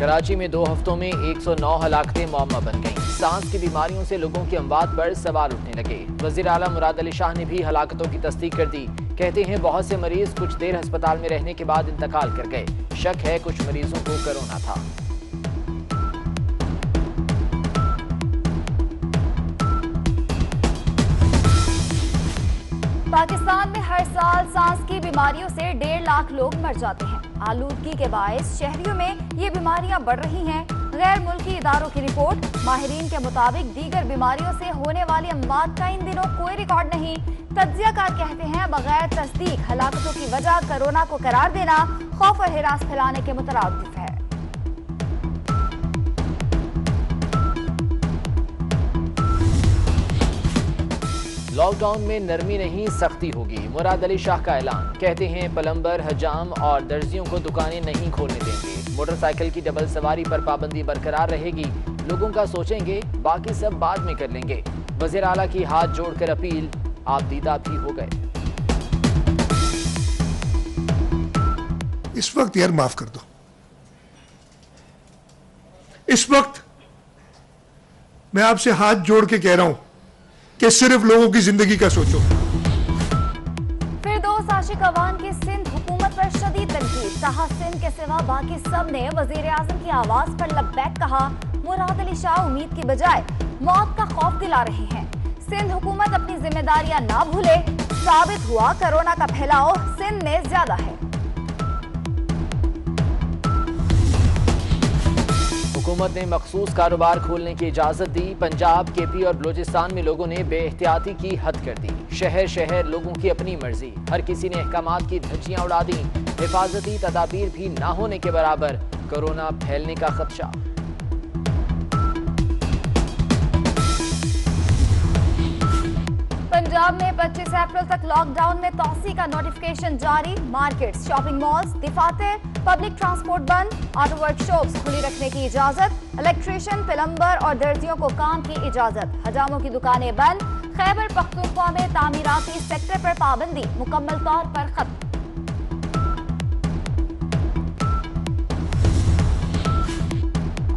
कराची में 2 हफ्तों में 109 हलाकतें मौमा बन गईं। सांस की बीमारियों से लोगों की अमवात पर सवाल उठने लगे। वजीर आला मुराद अली शाह ने भी हलाकतों की तस्दीक कर दी। कहते हैं बहुत से मरीज कुछ देर अस्पताल में रहने के बाद इंतकाल कर गए। शक है कुछ मरीजों को कोरोना था। पाकिस्तान में हर साल सांस की बीमारियों से 1.5 लाख लोग मर जाते हैं। आलूदगी के बायस शहरियों में ये बीमारियां बढ़ रही हैं। गैर मुल्की इदारों की रिपोर्ट माहिरीन के मुताबिक दीगर बीमारियों से होने वाली अमवात का इन दिनों कोई रिकॉर्ड नहीं। तज्जियाकार कहते हैं बगैर तस्दीक हलाकतों की वजह कोरोना को करार देना खौफ और हिरास फैलाने के मुतरादिफ है। लॉकडाउन में नरमी नहीं सख्ती होगी, मुराद अली शाह का ऐलान। कहते हैं प्लम्बर, हजाम और दर्जियों को दुकानें नहीं खोलने देंगे। मोटरसाइकिल की डबल सवारी पर पाबंदी बरकरार रहेगी। लोगों का सोचेंगे, बाकी सब बाद में कर लेंगे। वज़ीर आला की हाथ जोड़कर अपील, आप दीदा भी हो गए। इस वक्त यार माफ कर दो, इस वक्त मैं आपसे हाथ जोड़ के कह रहा हूं कि सिर्फ लोगों की जिंदगी का सोचो। फिरदौस आशिक अवान की सिंध हुकूमत पर शदीद तनकीद। कहा सिंध के सिवा बाकी सब ने वजीर आजम की आवाज पर लब्बैक कहा। मुराद अली शाह उम्मीद की बजाय मौत का खौफ दिला रहे हैं। सिंध हुकूमत अपनी जिम्मेदारियां ना भूले। साबित हुआ कोरोना का फैलाव सिंध में ज्यादा है। हुकूमत ने मखसूस कारोबार खोलने की इजाजत दी। पंजाब, केपी और बलोचिस्तान में लोगों ने बेएहतियाती की हद कर दी। शहर शहर लोगों की अपनी मर्जी, हर किसी ने अहकामात की धज्जियां उड़ा दी। हिफाजती तदाबीर भी ना होने के बराबर, कोरोना फैलने का खदशा। पंजाब में 25 अप्रैल तक लॉकडाउन में तौसी का नोटिफिकेशन जारी। मार्केट्स, शॉपिंग मॉल्स, दफातर, पब्लिक ट्रांसपोर्ट बंद। ऑटो वर्कशॉप्स खुली रखने की इजाजत। इलेक्ट्रीशियन, प्लम्बर और दर्जियों को काम की इजाजत। हजामों की दुकानें बंद। खैबर पख्तूनख्वा में तामीराती सेक्टर पर पाबंदी मुकम्मल तौर पर खत्म।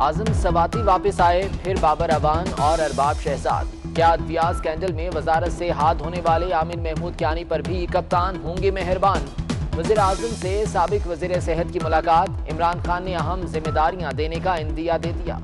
आजम सवाती वापस आए, फिर बाबर अवान और अरबाब शहजाद। क्या अद्विया स्कैंडल में वजारत से हाथ धोने वाले आमिर महमूद क्यानी पर भी कप्तान होंगे मेहरबान। वज़ीर आज़म से साबिक वज़ीर सेहत की मुलाकात। इमरान खान ने अहम जिम्मेदारियां देने का इंदिया दे दिया।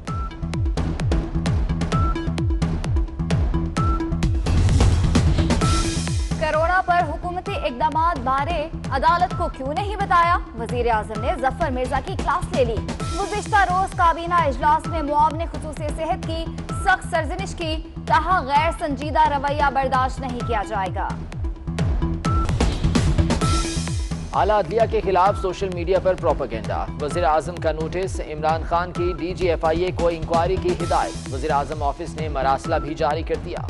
कोरोना पर हुकूमती इक़दामात बारे अदालत को क्यों नहीं बताया? वज़ीर आज़म ने जफर मिर्जा की क्लास ले ली। गुज़िश्ता रोज काबीना इजलास में मुआवने खुसूसी सेहत की सख्त सरजनिश की। कहा गैर संजीदा रवैया बर्दाश्त नहीं किया जाएगा। आला अदलिया के खिलाफ सोशल मीडिया पर प्रोपेगेंडा। वज़ीर आज़म का नोटिस। इमरान खान की DGFIA को इंक्वायरी की हिदायत। वज़ीर आज़म ऑफिस ने मरासला भी जारी कर दिया।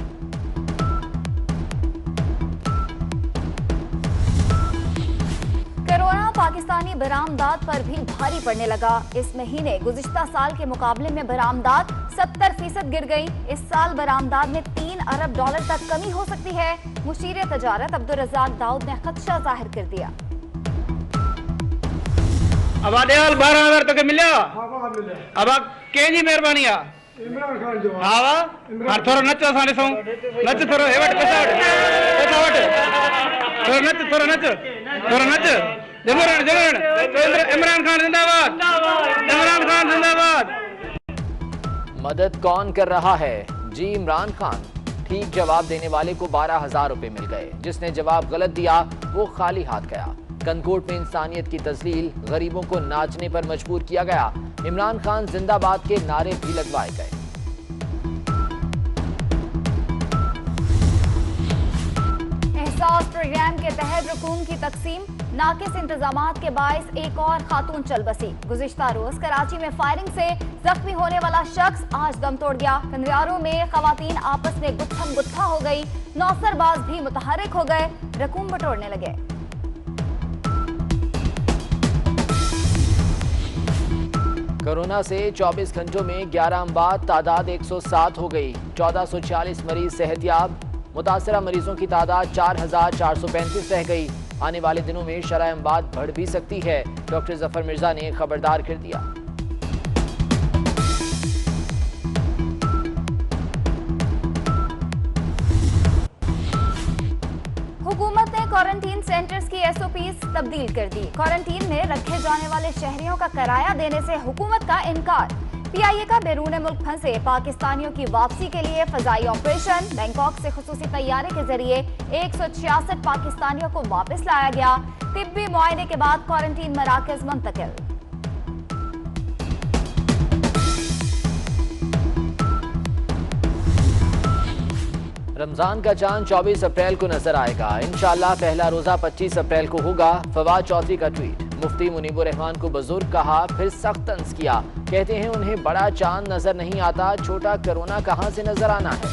कोरोना पाकिस्तानी बरामदात पर भी भारी पड़ने लगा। इस महीने गुज़िश्ता साल के मुकाबले में बरामदात 70% गिर गई। इस साल बरामदात में $3 अरब तक कमी हो सकती है। मुशीर तजारत अब्दुल रज़ाक दाऊद ने खदशा जाहिर कर दिया। अब 12,000 तक मिला। अब केजी मेहरबानी आ इमरान खान जो आवा हर थोरो नच साने सो नच थोरो हेवट पैसा वट थोरो नच जमरण इमरान खान जिंदाबाद, इमरान खान जिंदाबाद। मदद कौन कर रहा है? जी इमरान खान। ठीक जवाब देने वाले को 12,000 रुपए मिल गए। जिसने जवाब गलत दिया वो खाली हाथ गया। कनकोट में इंसानियत की तस्लील, गरीबों को नाचने पर मजबूर किया गया। इमरान खान जिंदाबाद के नारे भी लगवाए गए। एहसास प्रोग्राम के तहत रकूम की तकसीम। नाकिस इंतजामात के बायस एक और खातून चल बसी। गुज़िश्ता रोज कराची में फायरिंग से जख्मी होने वाला शख्स आज दम तोड़ गया। कंदियारों में खवातीन आपस में गुत्थम गुत्था हो गई। नौसरबाज भी मुतहरिक हो गए, रकूम बटोरने लगे। कोरोना से 24 घंटों में 11 अमवात, तादाद 107 हो गई। 1446 मरीज सेहतयाब। मुतासरा मरीजों की तादाद 4,435 रह गई। आने वाले दिनों में शरह अमवात बढ़ भी सकती है। डॉक्टर जफर मिर्जा ने खबरदार कर दिया। सेंटर्स की एसओपीज तब्दील कर दी। क्वारंटीन में रखे जाने वाले शहरियों का किराया देने से हुकूमत का इनकार। पीआईए का बैरून मुल्क फंसे पाकिस्तानियों की वापसी के लिए फजाई ऑपरेशन। बैंकॉक से खुसूसी तैयारे के जरिए 166 पाकिस्तानियों को वापस लाया गया। तिब्बी मुआयने के बाद क्वारंटीन मराकज मुंतकिल। रमजान का चांद 24 अप्रैल को नजर आएगा। इंशाल्लाह पहला रोजा 25 अप्रैल को होगा। फवाद चौधरी का ट्वीट। मुफ्ती मुनीबुर रहमान को बुजुर्ग कहा, फिर सख्त तंज किया। कहते हैं उन्हें बड़ा चांद नजर नहीं आता, छोटा कोरोना कहां से नजर आना है।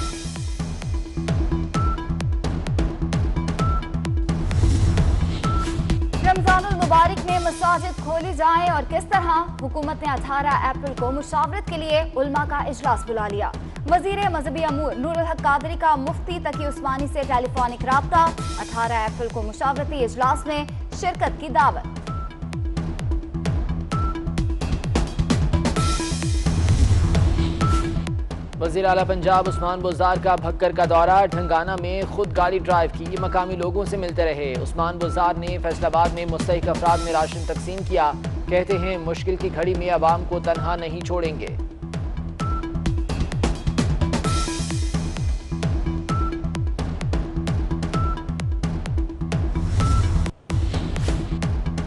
रमजानुल मुबारक में मसाजिद खोली जाएं और किस तरह। हुकूमत ने 18 अप्रैल को मुशावरत के लिए उलमा का इजलास बुला लिया। वजीर मजहबी अमूर नूरुल हक कादरी का मुफ्ती तकी उस्मानी से टेलीफोनिक राब्ता। 18 अप्रैल को मुशावरती इजलास में शिरकत की दावत। वज़ीर आला पंजाब उस्मान बुज़दार का भक्कर का दौरा। ढंगाना में खुद गाड़ी ड्राइव की, मकामी लोगों से मिलते रहे। उस्मान बुज़दार ने फैसलाबाद में मुस्तहिक अफराद में राशन तकसीम किया। कहते हैं मुश्किल की घड़ी में अवाम को तन्हा नहीं छोड़ेंगे।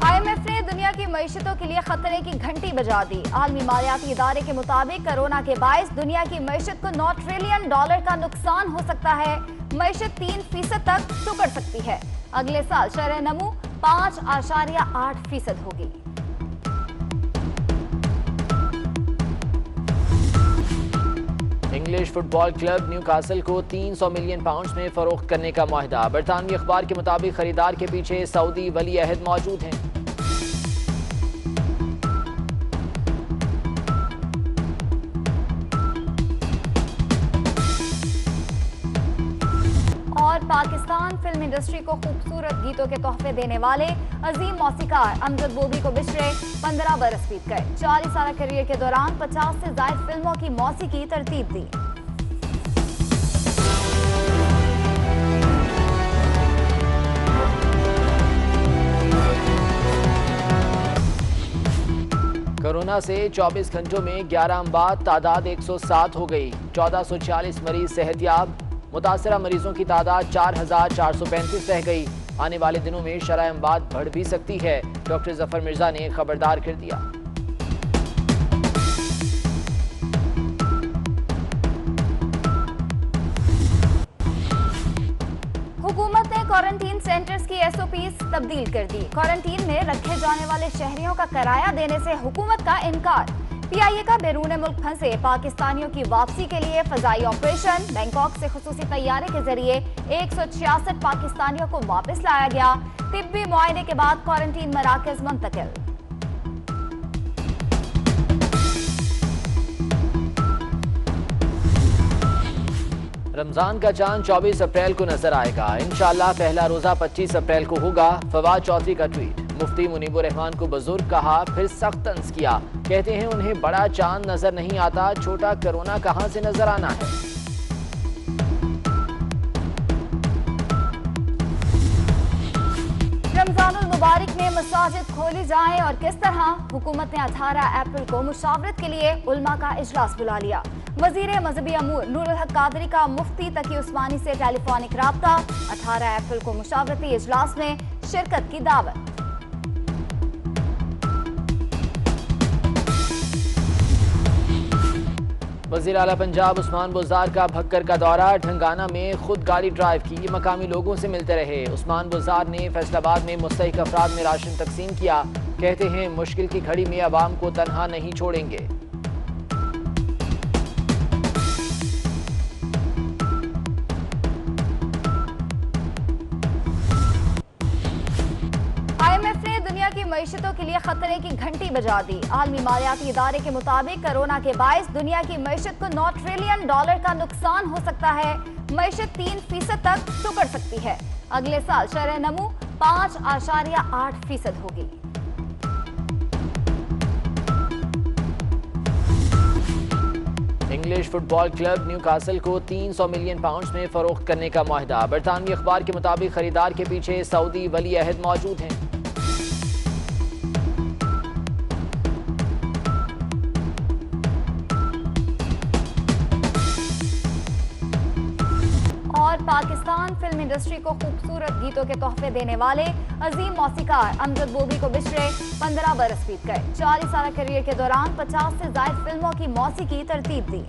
IMF ने दुनिया की मईशतों के लिए खतरे की घंटी बजा दी। आलमी मालियाती इदारे के मुताबिक कोरोना के बायस दुनिया की मईशत को $9 ट्रिलियन का नुकसान हो सकता है। मईशत 3% तक सिकुड़ सकती है। अगले साल शरह नमू 5.8% होगी। इंग्लिश फुटबॉल क्लब न्यूकासल को 300 मिलियन पाउंड्स में फरोख्त करने का मुआहदा। बरतानवी अखबार के मुताबिक खरीदार के पीछे सऊदी वली अहद मौजूद हैं। और पाकिस्तान फिल्म इंडस्ट्री को खूबसूरत गीतों के तोहफे देने वाले अजीम मौसीकार अमजद बोबी को बिछड़े 15 बरस बीत गए। 40 साल करियर के दौरान 50 से ज्यादा फिल्मों की मौसीकी तरतीब दी। कोरोना से 24 घंटों में 11 अमवात, तादाद 107 हो गई। 1446 मरीज सेहतयाब। मुतासरा मरीजों की तादाद 4435 रह गई। आने वाले दिनों में शरह अमवात बढ़ भी सकती है। डॉक्टर जफर मिर्जा ने खबरदार कर दिया। हुकूमत ने क्वारंटीन सेंटर्स की एसओपीज तब्दील कर दी। क्वारंटीन में रखे जाने वाले शहरियों का किराया देने से हुकूमत का इनकार। पीआईए का बैरून मुल्क फंसे पाकिस्तानियों की वापसी के लिए फजाई ऑपरेशन। बैंकॉक से खुसूसी तैयारे के जरिए 166 पाकिस्तानियों को वापस लाया गया। तिब्बी मुआयने के बाद क्वारंटीन मराकज मुंतकिल। रमजान का चांद 24 अप्रैल को नजर आएगा। इंशाल्लाह पहला रोजा 25 अप्रैल को होगा। फवाद चौधरी का ट्वीट। मुफ्ती मुनीबुर रहमान को बुजुर्ग कहा, फिर सख्त तंज किया। कहते हैं उन्हें बड़ा चांद नजर नहीं आता, छोटा कोरोना कहां से नजर आना है। रमजानुल मुबारक में मसाजिद खोली जाएं और किस तरह। हुकूमत ने 18 अप्रैल को मुशावरत के लिए उलमा का इजलास बुला लिया। वजीर मजहबी अमूर नूरुल हक कादरी का मुफ्ती तकी उस्मानी से टेलीफोनिक राब्ता। 18 अप्रैल को मुशावरती इजलास में शिरकत की दावत। वज़ीर आला पंजाब उस्मान बुज़दार का भक्कर का दौरा। ढंगाना में खुद गाड़ी ड्राइव की, मकामी लोगों से मिलते रहे। उस्मान बुज़दार ने फैसलाबाद में मुस्तहिक अफराद में राशन तकसीम किया। कहते हैं मुश्किल की घड़ी में अवाम को तन्हा नहीं छोड़ेंगे। IMF ने दुनिया की मईशतों के लिए खतरे की घंटी बजा दी। आलमी मालियाती इदारे के मुताबिक कोरोना के बायस दुनिया की मईशत को $9 ट्रिलियन का नुकसान हो सकता है। मईशत 3% तक सिकुड़ सकती है। अगले साल शरह नमू 5.8% होगी। इंग्लिश फुटबॉल क्लब न्यूकासल को 300 मिलियन पाउंड्स में फरोख्त करने का मुआहदा। बरतानवी अखबार के मुताबिक खरीदार के पीछे सऊदी वली अहद मौजूद हैं। और पाकिस्तान फिल्म इंडस्ट्री को खूबसूरत गीतों के तोहफे देने वाले अजीम मौसीकार अमजद बोगी को बिछड़े 15 बरस बीत गए। 40 साल करियर के दौरान 50 से ज्यादा फिल्मों की मौसीकी तरतीब दी।